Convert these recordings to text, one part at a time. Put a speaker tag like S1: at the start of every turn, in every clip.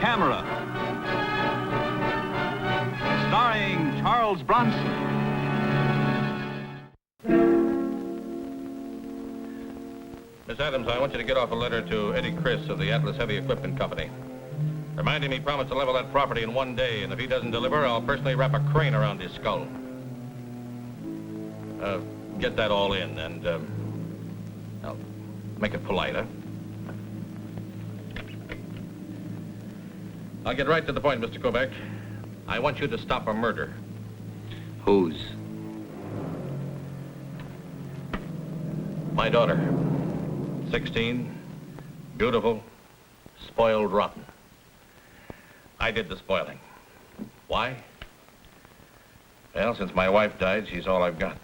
S1: camera. Starring Charles Bronson.
S2: Miss Adams, I want you to get off a letter to Eddie Chris of the Atlas Heavy Equipment Company. Remind him he promised to level that property in 1 day, and if he doesn't deliver, I'll personally wrap a crane around his skull. Get that all in, and, I'll make it polite, huh? I'll get right to the point, Mr. Kovac. I want you to stop a murder.
S3: Whose?
S2: My daughter. 16, beautiful, spoiled rotten. I did the spoiling. Why? Well, since my wife died, she's all I've got.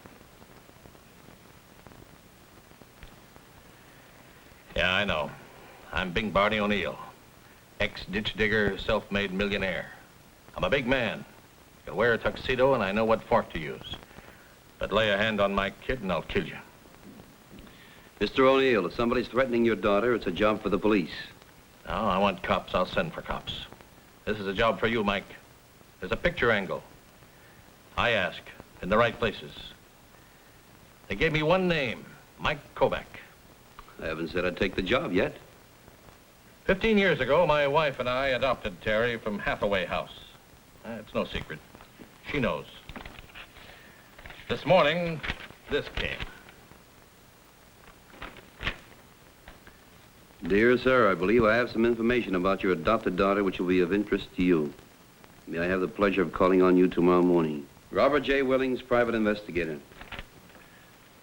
S2: Yeah, I know. I'm Big Barney O'Neill, ex-ditch digger, self-made millionaire. I'm a big man. I can wear a tuxedo and I know what fork to use. But lay a hand on my kid and I'll kill you.
S3: Mr. O'Neill, if somebody's threatening your daughter, it's a job for the police.
S2: No, I want cops. I'll send for cops. This is a job for you, Mike. There's a picture angle. I ask, in the right places. They gave me one name, Mike Kovac.
S3: I haven't said I'd take the job yet.
S2: 15 years ago, my wife and I adopted Terry from Hathaway House. It's no secret. She knows. This morning, this came.
S3: Dear sir, I believe I have some information about your adopted daughter which will be of interest to you. May I have the pleasure of calling on you tomorrow morning? Robert J. Willings, private investigator.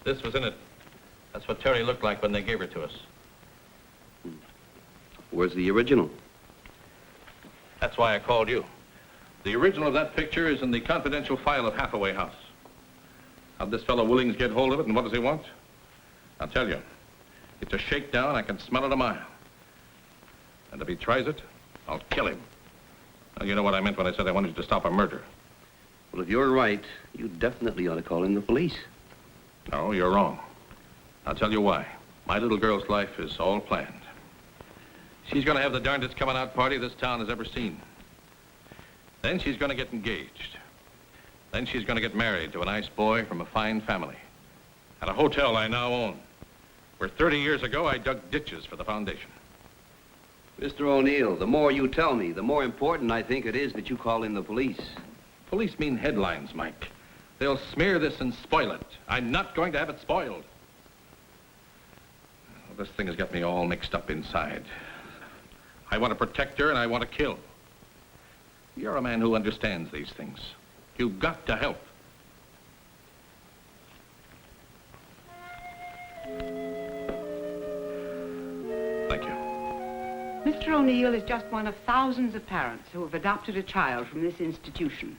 S2: This was in it. That's what Terry looked like when they gave her to us.
S3: Where's the original?
S2: That's why I called you. The original of that picture is in the confidential file of Hathaway House. How'd this fellow Willings get hold of it, and what does he want? I'll tell you. It's a shakedown. I can smell it a mile. And if he tries it, I'll kill him. Now, you know what I meant when I said I wanted you to stop a murder.
S3: Well, if you're right, you definitely ought to call in the police.
S2: No, you're wrong. I'll tell you why. My little girl's life is all planned. She's going to have the darndest coming-out party this town has ever seen. Then she's going to get engaged. Then she's going to get married to a nice boy from a fine family. At a hotel I now own, where 30 years ago I dug ditches for the foundation.
S3: Mr. O'Neill, the more you tell me, the more important I think it is that you call in the police.
S2: Police mean headlines, Mike. They'll smear this and spoil it. I'm not going to have it spoiled. Well, this thing has got me all mixed up inside. I want to protect her and I want to kill. You're a man who understands these things. You've got to help. Thank you.
S4: Mr. O'Neill is just one of thousands of parents who have adopted a child from this institution.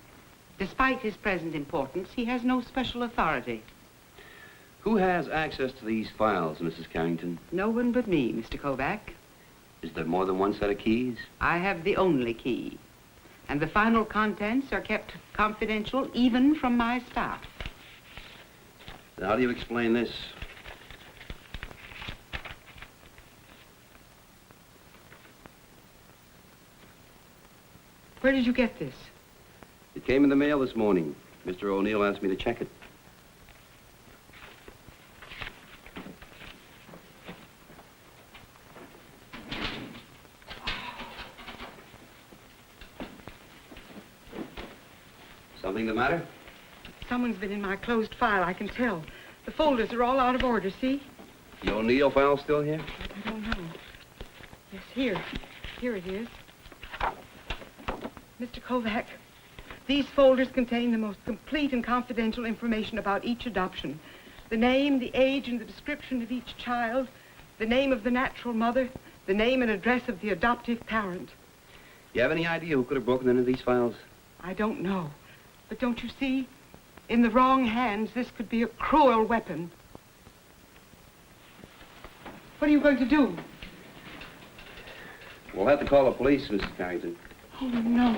S4: Despite his present importance, he has no special authority.
S3: Who has access to these files, Mrs. Carrington?
S4: No one but me, Mr. Kovac.
S3: Is there more than one set of keys?
S4: I have the only key. And the final contents are kept confidential even from my staff.
S3: Now, how do you explain this?
S4: Where did you get this?
S3: It came in the mail this morning. Mr. O'Neill asked me to check it. Something the matter?
S4: Someone's been in my closed file, I can tell. The folders are all out of order, see?
S3: The O'Neill file still here?
S4: I don't know. Yes, here. Here it is. Mr. Kovac, these folders contain the most complete and confidential information about each adoption. The name, the age, and the description of each child, the name of the natural mother, the name and address of the adoptive parent.
S3: You have any idea who could have broken into these files?
S4: I don't know. But don't you see? In the wrong hands, this could be a cruel weapon. What are you going to do?
S3: We'll have to call the police, Mrs. Carrington.
S4: Oh, no.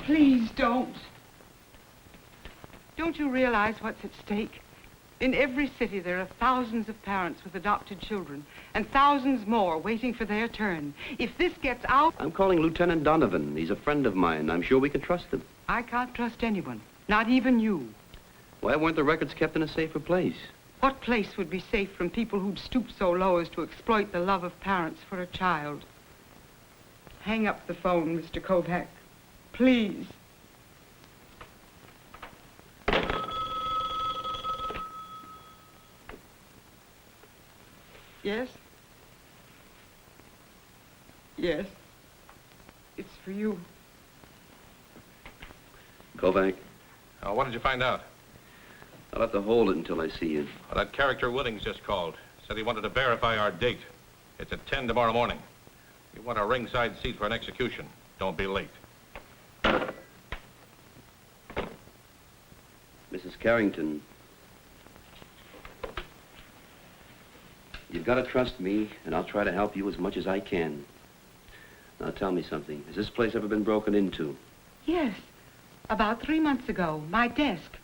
S4: Please don't. Don't you realize what's at stake? In every city, there are thousands of parents with adopted children, and thousands more waiting for their turn. If this gets out...
S3: I'm calling Lieutenant Donovan. He's a friend of mine. I'm sure we can trust him.
S4: I can't trust anyone, not even you.
S3: Why weren't the records kept in a safer place?
S4: What place would be safe from people who'd stoop so low as to exploit the love of parents for a child? Hang up the phone, Mr. Kovac. Please. Yes? Yes. It's for you.
S3: Kovac,
S2: What did you find out?
S3: I'll have to hold it until I see you.
S2: Well, that character Willings just called. Said he wanted to verify our date. It's at 10 tomorrow morning. You want a ringside seat for an execution. Don't be late.
S3: Mrs. Carrington, you've got to trust me, and I'll try to help you as much as I can. Now, tell me something. Has this place ever been broken into?
S4: Yes. About 3 months ago, my desk.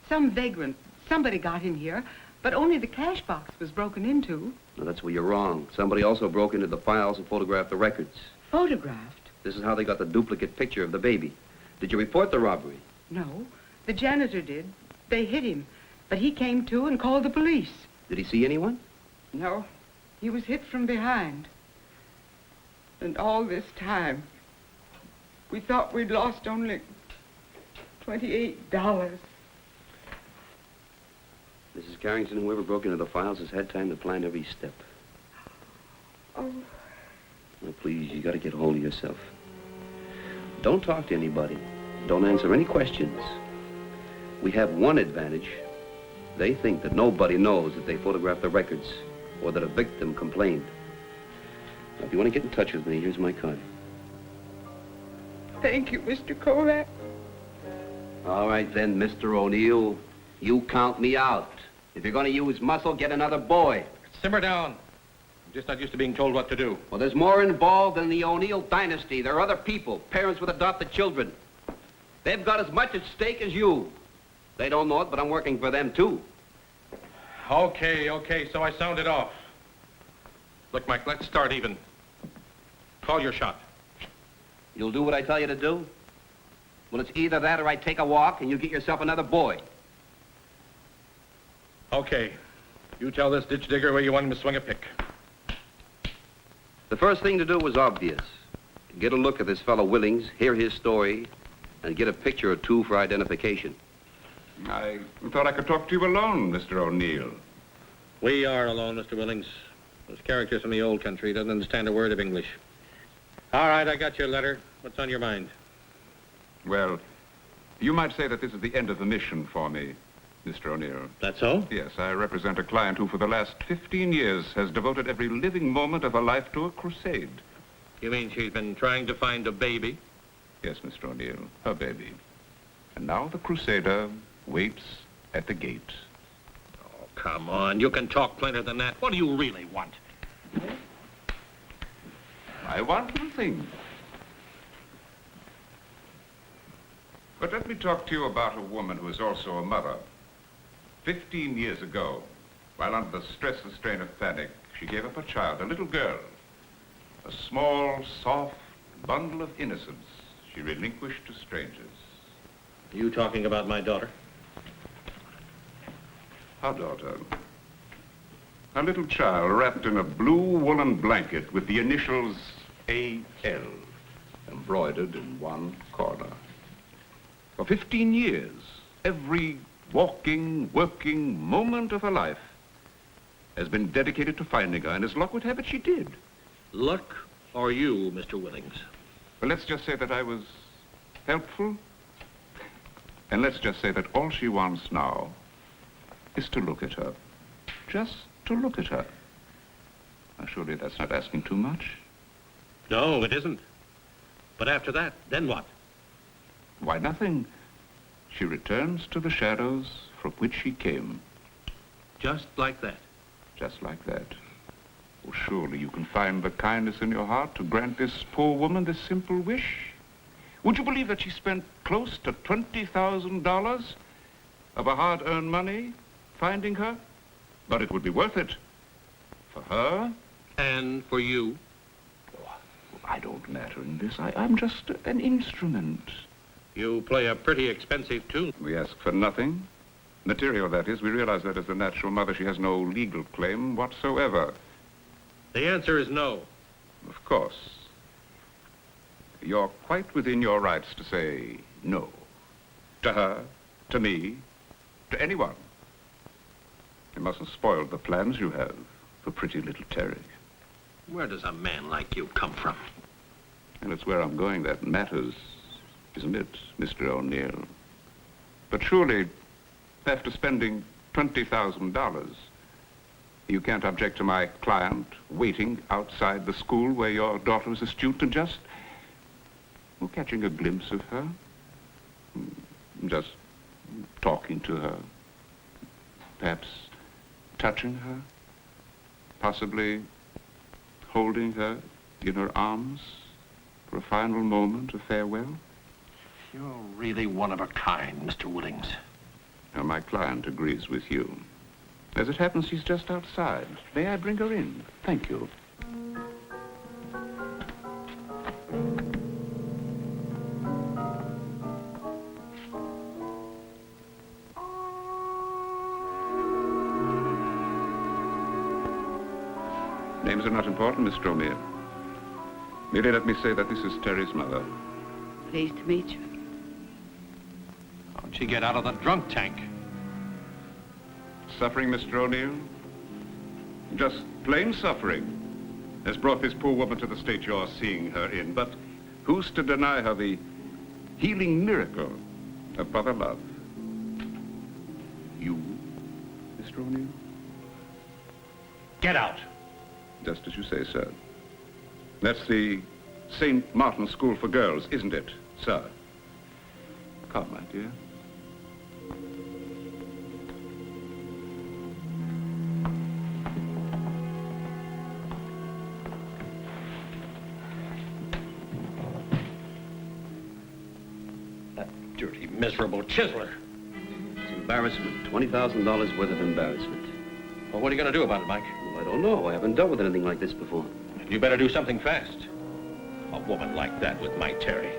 S4: Some vagrant. Somebody got in here, but only the cash box was broken into.
S3: No, that's where you're wrong. Somebody also broke into the files and photographed the records.
S4: Photographed?
S3: This is how they got the duplicate picture of the baby. Did you report the robbery?
S4: No. The janitor did. They hit him, but he came to and called the police.
S3: Did he see anyone?
S4: No. He was hit from behind. And all this time, we thought we'd lost only $28.
S3: Mrs. Carrington, whoever broke into the files has had time to plan every step.
S4: Oh.
S3: Now, please, you got to get hold of yourself. Don't talk to anybody. Don't answer any questions. We have one advantage. They think that nobody knows that they photographed the records or that a victim complained. Now, if you want to get in touch with me, here's my card.
S4: Thank you, Mr. Kovac.
S3: All right, then, Mr. O'Neill. You count me out. If you're going to use muscle, get another boy.
S2: Simmer down. I'm just not used to being told what to do.
S3: Well, there's more involved than the O'Neill dynasty. There are other people, parents with adopted children. They've got as much at stake as you. They don't know it, but I'm working for them, too.
S2: Okay, so I sounded off. Look, Mike, let's start even. Call your shot.
S3: You'll do what I tell you to do? Well, it's either that or I take a walk and you get yourself another boy.
S2: Okay. You tell this ditch digger where you want him to swing a pick.
S3: The first thing to do was obvious. Get a look at this fellow Willings, hear his story, and get a picture or two for identification.
S5: I thought I could talk to you alone, Mr. O'Neill.
S2: We are alone, Mr. Willings. Those characters from the old country doesn't understand a word of English. All right, I got your letter. What's on your mind?
S5: Well, you might say that this is the end of the mission for me, Mr. O'Neill.
S2: That's so?
S5: Yes, I represent a client who for the last 15 years has devoted every living moment of her life to a crusade.
S2: You mean she's been trying to find a baby?
S5: Yes, Mr. O'Neill, her baby. And now the crusader waits at the gate.
S2: Oh, come on. You can talk plainer than that. What do you really want?
S5: I want nothing. But let me talk to you about a woman who is also a mother. 15 years ago, while under the stress and strain of panic, she gave up a child, a little girl. A small, soft bundle of innocence she relinquished to strangers.
S2: You talking about my daughter?
S5: Her daughter. A little child wrapped in a blue woolen blanket with the initials A.L. embroidered in one corner. For 15 years, every walking, working moment of her life has been dedicated to finding her, and as luck would have it, she did.
S2: Luck or you, Mr. Willings?
S5: Well, let's just say that I was helpful, and let's just say that all she wants now is to look at her. Just to look at her. Now, surely that's not asking too much.
S2: No, it isn't. But after that, then what?
S5: Why, nothing. She returns to the shadows from which she came.
S2: Just like that?
S5: Just like that. Oh, surely you can find the kindness in your heart to grant this poor woman this simple wish. Would you believe that she spent close to $20,000 of her hard-earned money finding her, but it would be worth it. For her.
S2: And for you?
S5: I don't matter in this. I'm just an instrument.
S2: You play a pretty expensive tune.
S5: We ask for nothing. Material, that is. We realize that as the natural mother, she has no legal claim whatsoever.
S2: The answer is no.
S5: Of course. You're quite within your rights to say no. To her, to me, to anyone. You mustn't spoil the plans you have for pretty little Terry.
S2: Where does a man like you come from?
S5: And it's where I'm going that matters, isn't it, Mr. O'Neill? But surely, after spending $20,000, you can't object to my client waiting outside the school where your daughter is a student and just, well, catching a glimpse of her, just talking to her, perhaps touching her, possibly holding her in her arms for a final moment of farewell?
S2: You're really one of a kind, Mr. Woodings.
S5: Now, my client agrees with you. As it happens, she's just outside. May I bring her in? Thank you. Names are not important, Miss O'Neill. Merely let me say that this is Terry's mother.
S4: Pleased to meet you.
S2: How'd she get out of the drunk tank?
S5: Suffering, Mr. O'Neill? Just plain suffering has brought this poor woman to the state you're seeing her in. But who's to deny her the healing miracle of brother love? You, Mr. O'Neill?
S2: Get out.
S5: Just as you say, sir. That's the St. Martin School for Girls, isn't it, sir? Come, my dear.
S2: That dirty, miserable chiseler.
S3: It's embarrassment. $20,000 worth of embarrassment.
S2: Well, what are you going to do about it, Mike?
S3: Well, I don't know. I haven't dealt with anything like this before.
S2: You better do something fast. A woman like that with my Terry.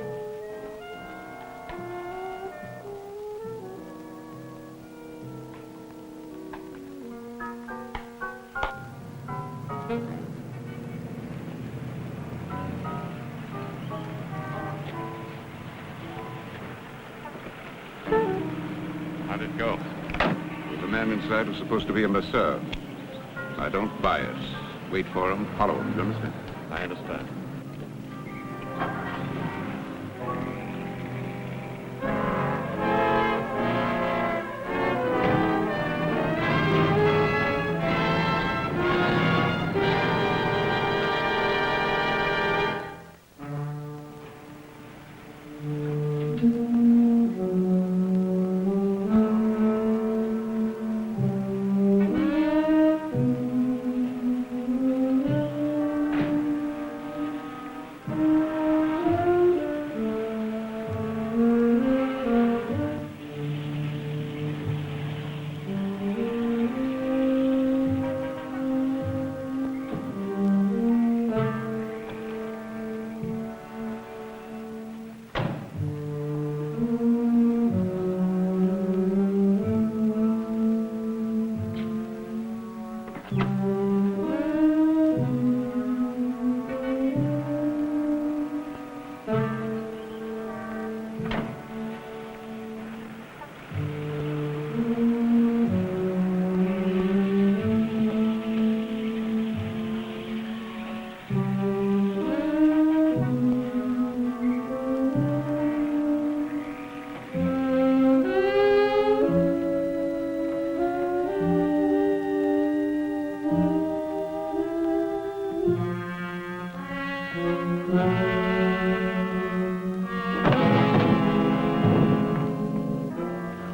S5: How'd it go? Well, the man inside was supposed to be a masseur. I don't buy it. Wait for him, follow him, you understand?
S2: I understand.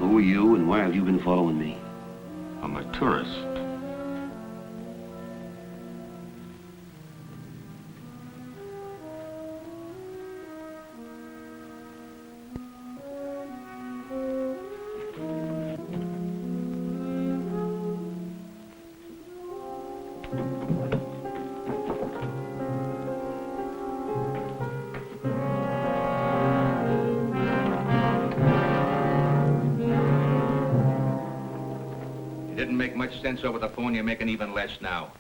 S3: Who are you and why have you been following me?
S5: I'm a tourist.
S2: Didn't make much sense over the phone. You're making even less now.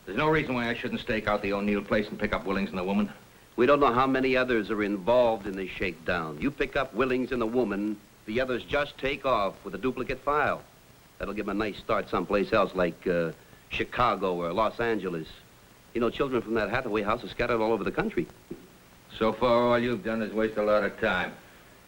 S2: There's no reason why I shouldn't stake out the O'Neill place and pick up Willings and the woman.
S3: We don't know how many others are involved in this shakedown. You pick up Willings and the woman, the others just take off with a duplicate file. That'll give them a nice start someplace else, like Chicago or Los Angeles. You know, children from that Hathaway house are scattered all over the country.
S2: So far, all you've done is waste a lot of time.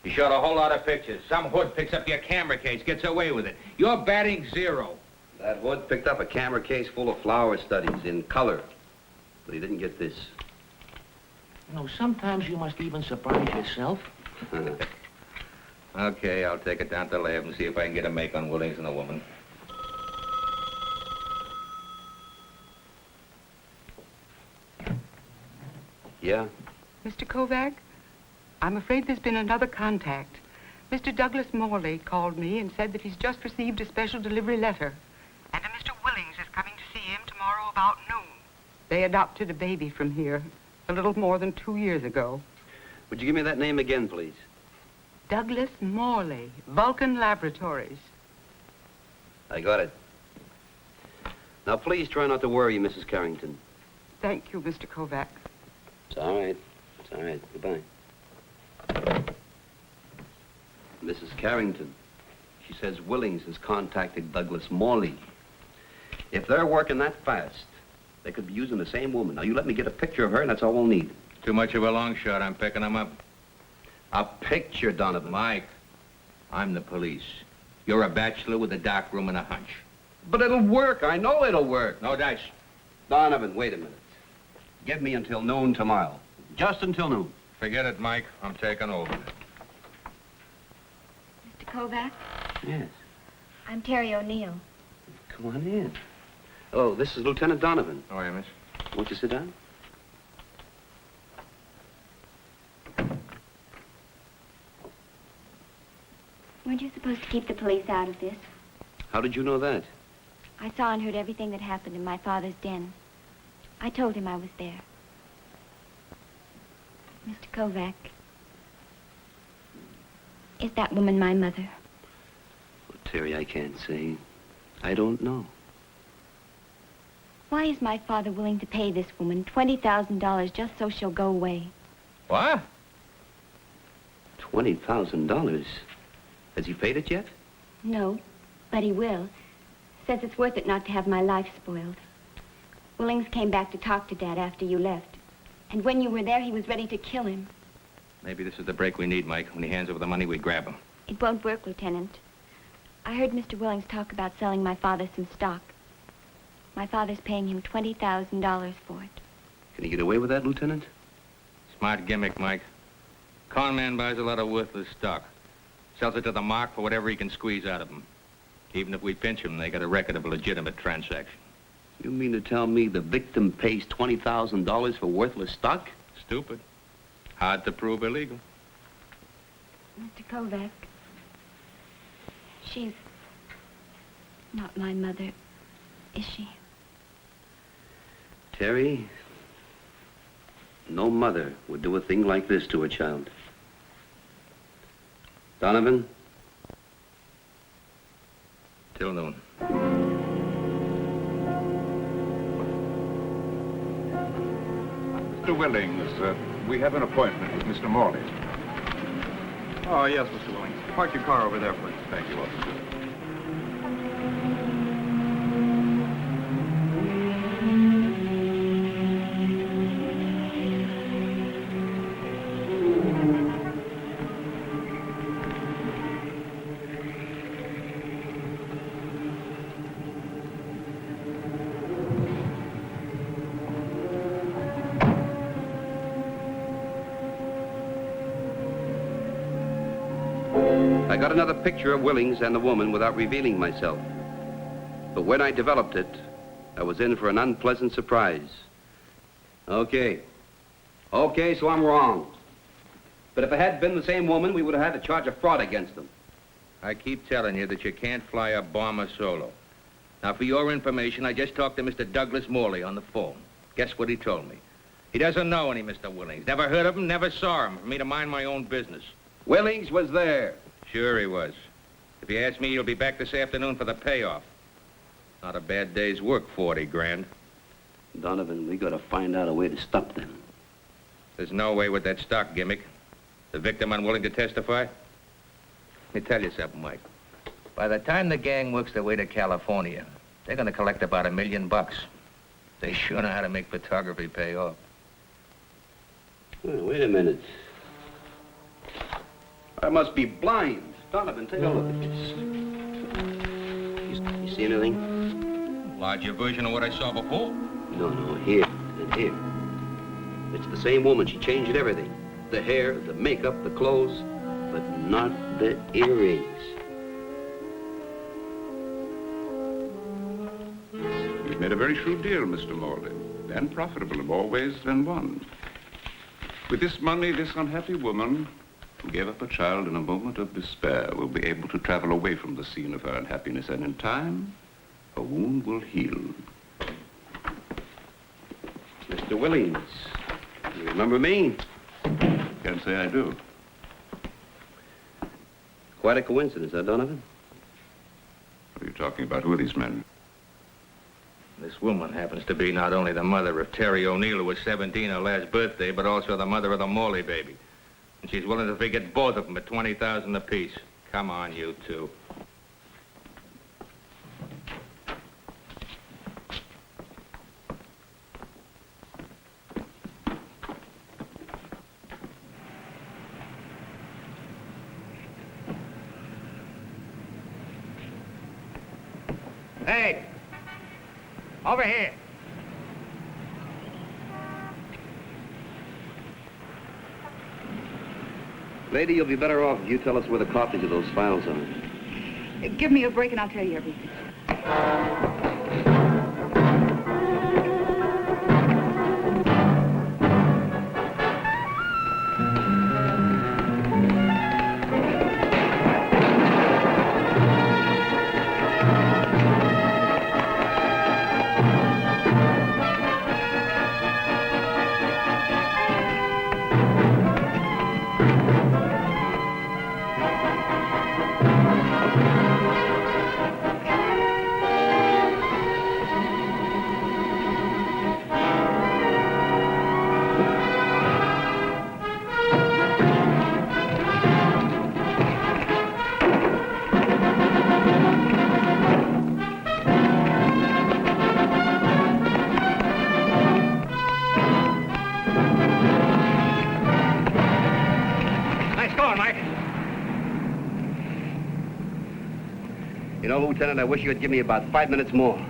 S2: You shot a whole lot of pictures. Some hood picks up your camera case, gets away with it. You're batting 0.
S3: That hood picked up a camera case full of flower studies in color. But he didn't get this.
S6: You know, sometimes you must even surprise yourself.
S2: Okay, I'll take it down to the lab and see if I can get a make on Willings and the woman.
S3: Yeah?
S4: Mr. Kovac, I'm afraid there's been another contact. Mr. Douglas Morley called me and said that he's just received a special delivery letter. And a Mr. Willings is coming to see him tomorrow about noon. They adopted a baby from here a little more than 2 years ago.
S3: Would you give me that name again, please?
S4: Douglas Morley, Vulcan Laboratories.
S3: I got it. Now, please try not to worry, Mrs. Carrington.
S4: Thank you, Mr. Kovac.
S3: It's all right. It's all right. Goodbye. Mrs. Carrington, she says Willings has contacted Douglas Morley. If they're working that fast, they could be using the same woman. Now, you let me get a picture of her, and that's all we'll need.
S2: Too much of a long shot. I'm picking them up.
S3: A picture, Donovan.
S2: Mike, I'm the police. You're a bachelor with a dark room and a hunch.
S3: But it'll work. I know it'll work.
S2: No dice.
S3: Donovan, wait a minute. Give me until noon tomorrow. Just until noon.
S2: Forget it, Mike. I'm taking over.
S7: Mr. Kovac,
S3: Yes.
S7: I'm Terry O'Neill.
S3: Come on in. Oh, this is Lieutenant Donovan.
S2: How are you, miss?
S3: Won't you sit down?
S7: Weren't you supposed to keep the police out of this?
S3: How did you know that?
S7: I saw and heard everything that happened in my father's den. I told him I was there. Mr. Kovac, is that woman my mother?
S3: Well, Terry, I can't say. I don't know.
S7: Why is my father willing to pay this woman $20,000 just so she'll go away?
S2: What?
S3: $20,000? Has he paid it yet?
S7: No, but he will. Says it's worth it not to have my life spoiled. Willings came back to talk to Dad after you left. And when you were there, he was ready to kill him.
S2: Maybe this is the break we need, Mike. When he hands over the money, we grab him.
S7: It won't work, Lieutenant. I heard Mr. Willings talk about selling my father some stock. My father's paying him $20,000 for it.
S3: Can he get away with that, Lieutenant?
S2: Smart gimmick, Mike. Con man buys a lot of worthless stock. Sells it to the mark for whatever he can squeeze out of him. Even if we pinch him, they got a record of a legitimate transaction.
S3: You mean to tell me the victim pays $20,000 for worthless stock?
S2: Stupid. Hard to prove illegal.
S7: Mr. Kovac, she's not my mother, is she?
S3: Terry, no mother would do a thing like this to a child. Donovan?
S2: Till noon.
S5: Mr. Willings, we have an appointment with Mr. Morley.
S1: Oh, yes, Mr. Willings. Park your car over there, please.
S5: Thank you, officer.
S3: I got another picture of Willings and the woman without revealing myself. But when I developed it, I was in for an unpleasant surprise. Okay, so I'm wrong. But if it had been the same woman, we would have had to charge a fraud against them.
S2: I keep telling you that you can't fly a bomber solo. Now, for your information, I just talked to Mr. Douglas Morley on the phone. Guess what he told me? He doesn't know any Mr. Willings. Never heard of him, never saw him. For me to mind my own business.
S3: Willings was there.
S2: Sure he was. If you ask me, he'll be back this afternoon for the payoff. Not a bad day's work, 40 grand.
S3: Donovan, we gotta find out a way to stop them.
S2: There's no way with that stock gimmick. The victim unwilling to testify? Let me tell you something, Mike. By the time the gang works their way to California, they're gonna collect about $1 million. They sure know how to make photography pay off.
S3: Wait a minute. I must be blind. Donovan, take a look at this. You see anything?
S2: Larger version of what I saw before.
S3: No, here and here. It's the same woman. She changed everything. The hair, the makeup, the clothes, but not the earrings.
S5: You've made a very shrewd deal, Mr. Morley, and profitable in more ways than one. With this money, this unhappy woman who gave up a child in a moment of despair will be able to travel away from the scene of her unhappiness, and in time, her wound will heal.
S3: Mr. Willings, you remember me?
S5: Can't say I do.
S3: Quite a coincidence, huh, Donovan?
S5: What are you talking about? Who are these men?
S2: This woman happens to be not only the mother of Terry O'Neill, who was 17 her last birthday, but also the mother of the Morley baby. And she's willing to forget both of them at $20,000 apiece. Come on, you two.
S6: Hey! Over here.
S3: Lady, you'll be better off if you tell us where the copies of those files are.
S8: Give me a break and I'll tell you everything.
S3: You know, Lieutenant, I wish you'd give me about 5 minutes more.